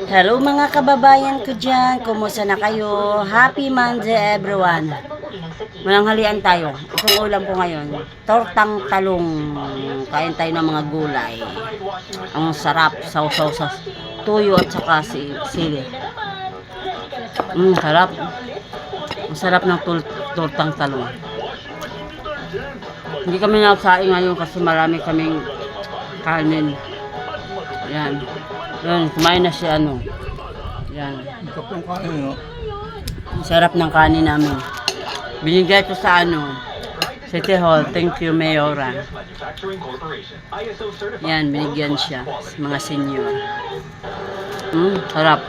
Hello mga kababayan ko dyan, kumusta na kayo? Happy Monday everyone. Mananghalian tayo. Itong ulam ko ngayon, tortang talong. Kain tayo ng mga gulay. Ang sarap, sausaw sa tuyo at saka sili. Sarap. Ang sarap ng tortang talong. Hindi kami nagsaing ngayon kasi marami kaming kanin. Yan. Yan, kumain na si ano. Yan. Sarap ng kanin namin. Binigay ko sa ano, City Hall. Thank you, Mayora. Yan, binigyan siya sa mga senior. Sarap.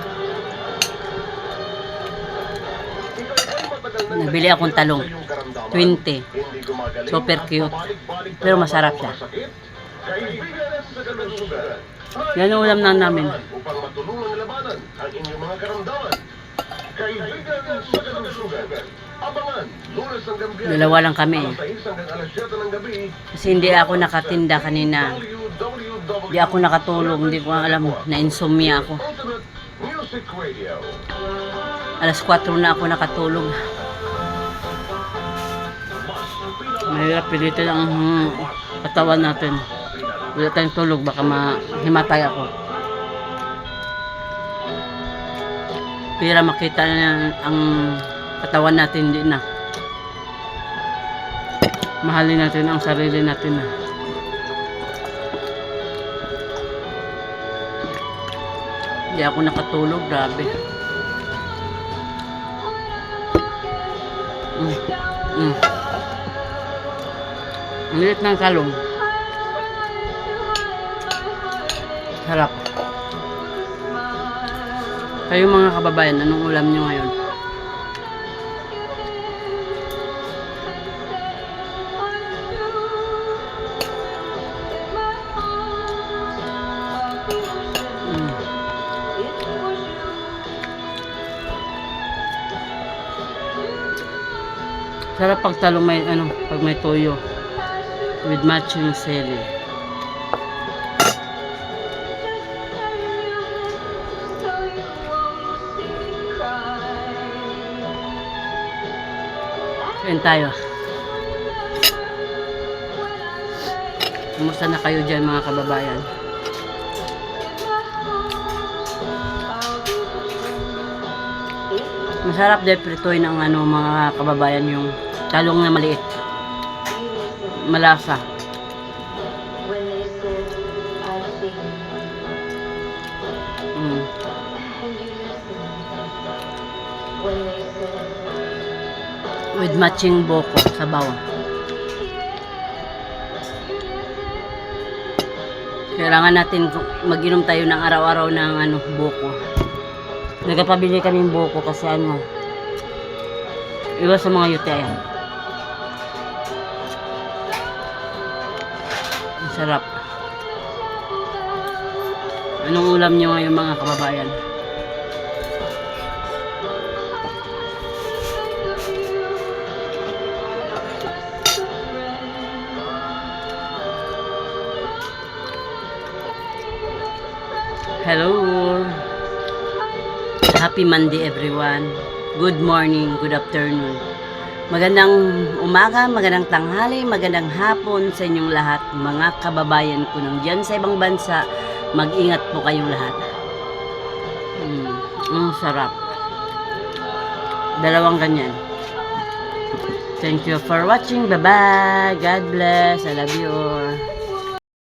Nabili akong talong. 20. Super cute. Pero masarap siya. Yan ang ulam na namin. Upang matulungan labanan ang inyong mga karamdaman. Kaibigan sa kalusugan. Abangan, Lunes ng gabi. Dalawa lang kami. Kasi hindi ako nakatinda kanina. Hindi ako nakatulog. Hindi ko alam na insomnia ako. Alas 4 na ako nakatulog. Mahirap pilitin ang katawan natin. Wala tayong tulog, baka mahimatay ako. Para makita na ang katawan natin, hindi na. Mahalin natin ang sarili natin na. Hindi ako nakatulog, grabe. Ang liit ng kalong. Sarap. Kayo mga kababayan, anong ulam nyo ngayon? Sarap pag talong may ano, pag may toyo with matching sili. Kain tayo. Kumusta na kayo dyan mga kababayan? Masarap din prituin ng ano mga kababayan yung talong na maliit. Malasa. With matching boko sa bawang. Kailangan natin mag-inom tayo ng araw-araw ng ano, boko. Nagpapabili kami ng boko kasi ano, iwas sa mga UTI. Ang sarap. Anong ulam nyo ngayon mga kababayan? Hello. Happy Monday everyone. Good morning, good afternoon. Magandang umaga, magandang tanghali, magandang hapon sa inyong lahat, mga kababayan ko nang diyan sa ibang bansa. Mag-ingat po kayong lahat. Ang sarap. Dalawang ganyan. Thank you for watching. Bye-bye. God bless. I love you all.